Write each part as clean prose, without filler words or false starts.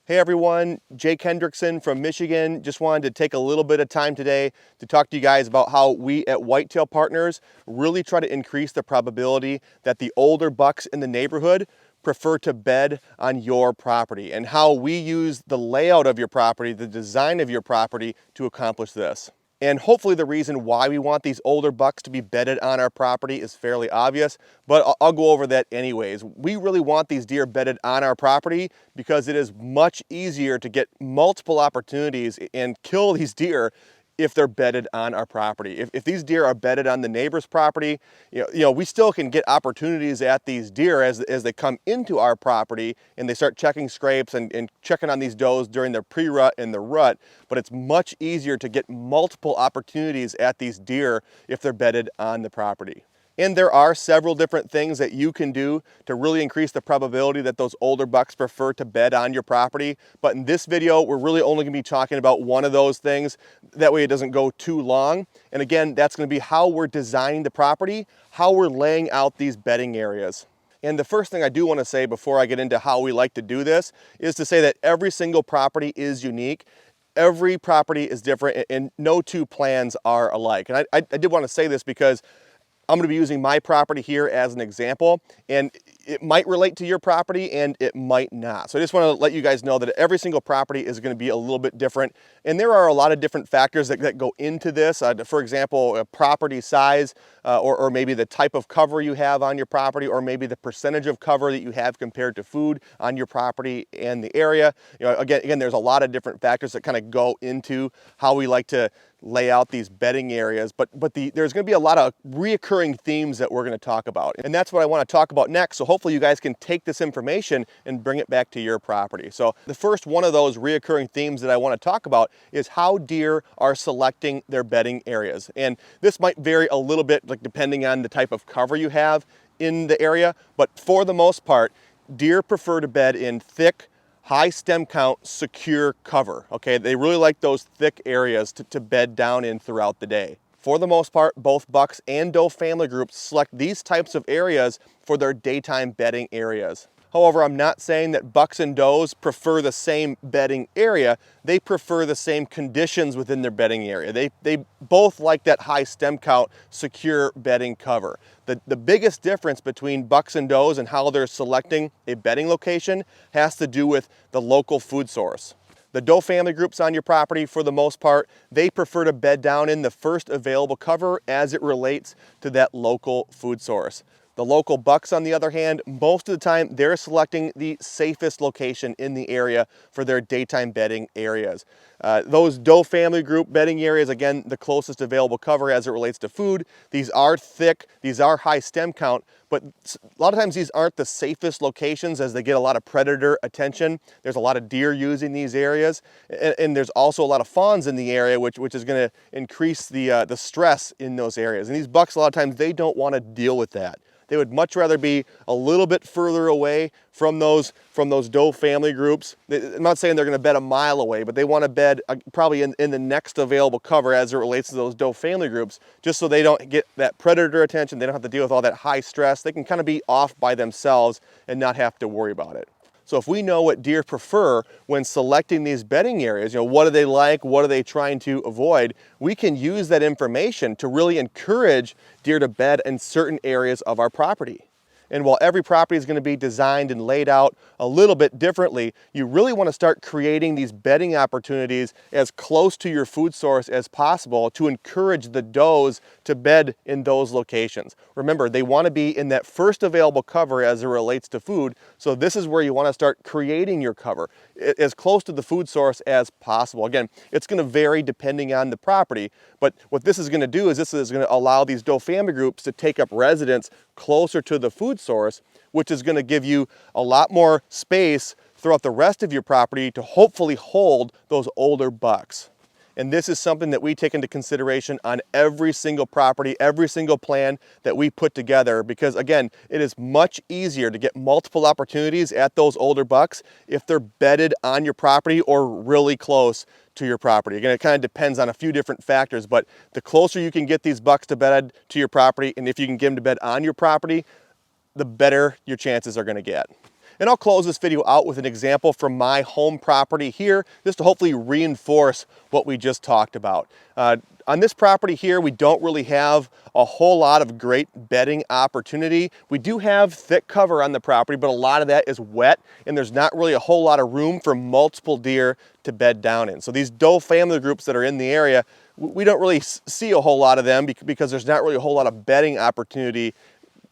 Hey everyone, Jake Hendrickson from Michigan. Just wanted to take a little bit of time today to talk to you guys about how we at Whitetail Partners really try to increase the probability that the older bucks in the neighborhood prefer to bed on your property, and how we use the layout of your property, the design of your property to accomplish this. And hopefully the reason why we want these older bucks to be bedded on our property is fairly obvious, but I'll go over that anyways. We really want these deer bedded on our property because it is much easier to get multiple opportunities and kill these deer if they're bedded on our property. If these deer are bedded on the neighbor's property, we still can get opportunities at these deer as they come into our property and they start checking scrapes and checking on these does during their pre-rut and the rut, but it's much easier to get multiple opportunities at these deer if they're bedded on the property. And there are several different things that you can do to really increase the probability that those older bucks prefer to bed on your property. But in this video, we're really only gonna be talking about one of those things. That way it doesn't go too long. And again, that's gonna be how we're designing the property, how we're laying out these bedding areas. And the first thing I do wanna say before I get into how we like to do this is to say that every single property is unique. Every property is different and no two plans are alike. And I did wanna say this because I'm gonna be using my property here as an example, and it might relate to your property and it might not. So I just wanna let you guys know that every single property is gonna be a little bit different. And there are a lot of different factors that go into this. For example, property size, or maybe the type of cover you have on your property, or maybe the percentage of cover that you have compared to food on your property and the area. Again, there's a lot of different factors that kind of go into how we like to lay out these bedding areas, but there's going to be a lot of reoccurring themes that we're going to talk about, and that's what I want to talk about next. So hopefully you guys can take this information and bring it back to your property. So the first one of those reoccurring themes that I want to talk about is how deer are selecting their bedding areas, and this might vary a little bit, like depending on the type of cover you have in the area, but for the most part, deer prefer to bed in thick, high stem count, secure cover. Okay, they really like those thick areas to bed down in throughout the day. For the most part, both bucks and doe family groups select these types of areas for their daytime bedding areas. However, I'm not saying that bucks and does prefer the same bedding area. They prefer the same conditions within their bedding area. They both like that high stem count, secure bedding cover. The biggest difference between bucks and does and how they're selecting a bedding location has to do with the local food source. The doe family groups on your property, for the most part, they prefer to bed down in the first available cover as it relates to that local food source. The local bucks, on the other hand, most of the time, they're selecting the safest location in the area for their daytime bedding areas. Those doe family group bedding areas, again, the closest available cover as it relates to food. These are thick, these are high stem count, but a lot of times these aren't the safest locations as they get a lot of predator attention. There's a lot of deer using these areas, and there's also a lot of fawns in the area, which is gonna increase the stress in those areas. And these bucks, a lot of times, they don't wanna deal with that. They would much rather be a little bit further away from those doe family groups. I'm not saying they're going to bed a mile away, but they want to bed probably in the next available cover as it relates to those doe family groups, just so they don't get that predator attention. They don't have to deal with all that high stress. They can kind of be off by themselves and not have to worry about it. So if we know what deer prefer when selecting these bedding areas, what do they like, what are they trying to avoid, we can use that information to really encourage deer to bed in certain areas of our property. And while every property is going to be designed and laid out a little bit differently, you really want to start creating these bedding opportunities as close to your food source as possible to encourage the does to bed in those locations. Remember, they want to be in that first available cover as it relates to food, so this is where you want to start creating your cover as close to the food source as possible. Again, it's going to vary depending on the property, but what this is going to do is this is going to allow these doe family groups to take up residence closer to the food source, which is going to give you a lot more space throughout the rest of your property to hopefully hold those older bucks. And this is something that we take into consideration on every single property, every single plan that we put together, because again, it is much easier to get multiple opportunities at those older bucks if they're bedded on your property or really close to your property. Again, it kind of depends on a few different factors, but the closer you can get these bucks to bed to your property, and if you can get them to bed on your property, the better your chances are going to get. And I'll close this video out with an example from my home property here, just to hopefully reinforce what we just talked about. On this property here, we don't really have a whole lot of great bedding opportunity. We do have thick cover on the property, but a lot of that is wet, and there's not really a whole lot of room for multiple deer to bed down in. So these doe family groups that are in the area, we don't really see a whole lot of them because there's not really a whole lot of bedding opportunity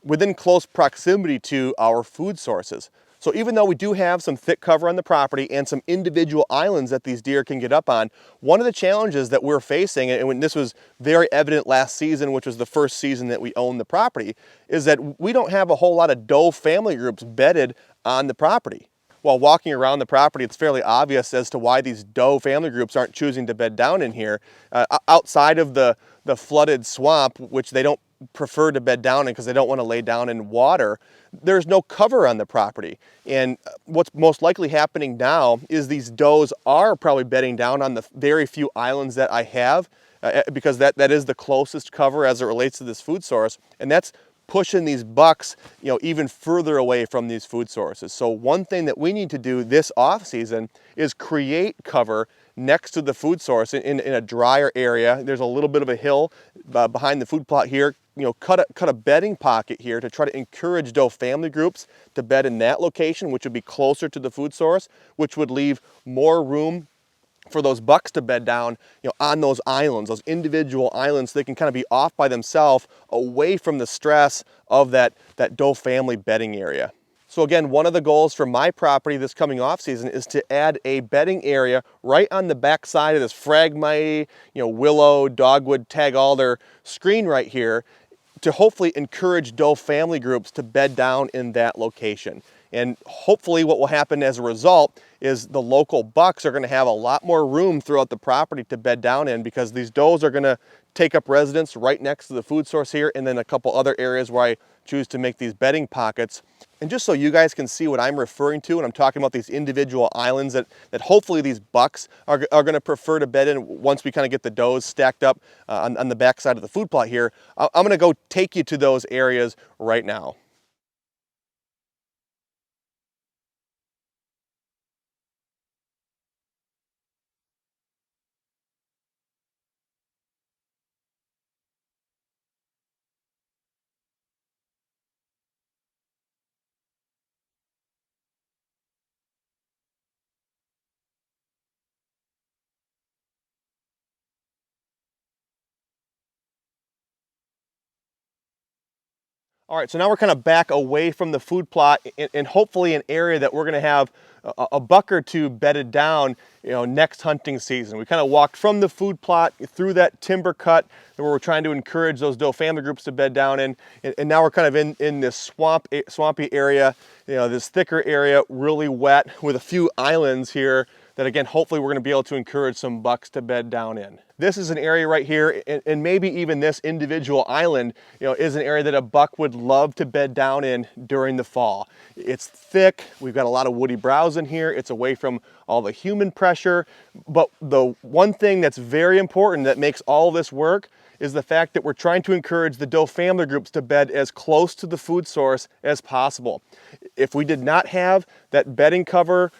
within close proximity to our food sources. So even though we do have some thick cover on the property and some individual islands that these deer can get up on, one of the challenges that we're facing, and when this was very evident last season, which was the first season that we owned the property, is that we don't have a whole lot of doe family groups bedded on the property. While walking around the property, it's fairly obvious as to why these doe family groups aren't choosing to bed down in here. Outside of the flooded swamp, which they don't prefer to bed down in because they don't want to lay down in water, there's no cover on the property. And what's most likely happening now is these does are probably bedding down on the very few islands that I have, because that is the closest cover as it relates to this food source. And that's pushing these bucks, even further away from these food sources. So one thing that we need to do this off season is create cover next to the food source in a drier area. There's a little bit of a hill behind the food plot here. Cut a bedding pocket here to try to encourage doe family groups to bed in that location, which would be closer to the food source, which would leave more room for those bucks to bed down, on those islands, those individual islands, so they can kind of be off by themselves, away from the stress of that doe family bedding area. So again, one of the goals for my property this coming off season is to add a bedding area right on the back side of this phragmite, willow, dogwood, tag alder screen right here, to hopefully encourage doe family groups to bed down in that location. And hopefully what will happen as a result is the local bucks are going to have a lot more room throughout the property to bed down in, because these does are going to take up residence right next to the food source here, and then a couple other areas where I choose to make these bedding pockets. And just so you guys can see what I'm referring to when I'm talking about these individual islands that hopefully these bucks are going to prefer to bed in once we kind of get the does stacked up on the back side of the food plot here, I'm going to go take you to those areas right now. All right, so now we're kind of back away from the food plot and hopefully an area that we're going to have a buck or two bedded down, next hunting season. We kind of walked from the food plot through that timber cut where we're trying to encourage those doe family groups to bed down in, and now we're kind of in this swampy area, this thicker area, really wet, with a few islands here that, again, hopefully we're going to be able to encourage some bucks to bed down in. This is an area right here, and maybe even this individual island, is an area that a buck would love to bed down in during the fall. It's thick, we've got a lot of woody browse in here, it's away from all the human pressure, but the one thing that's very important that makes all this work is the fact that we're trying to encourage the doe family groups to bed as close to the food source as possible. If we did not have that bedding cover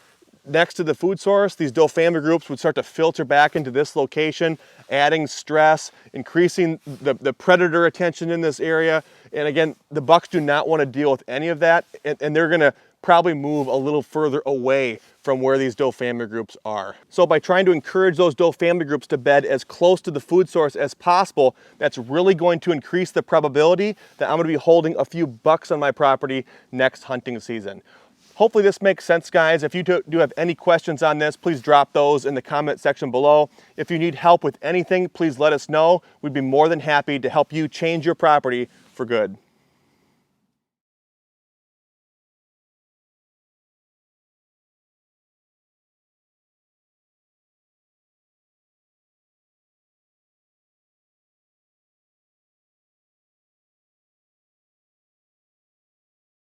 next to the food source, these doe family groups would start to filter back into this location, adding stress, increasing the predator attention in this area. And again, the bucks do not want to deal with any of that, and they're going to probably move a little further away from where these doe family groups are. So by trying to encourage those doe family groups to bed as close to the food source as possible, that's really going to increase the probability that I'm going to be holding a few bucks on my property next hunting season. Hopefully this makes sense, guys. If you do have any questions on this, please drop those in the comment section below. If you need help with anything, please let us know. We'd be more than happy to help you change your property for good.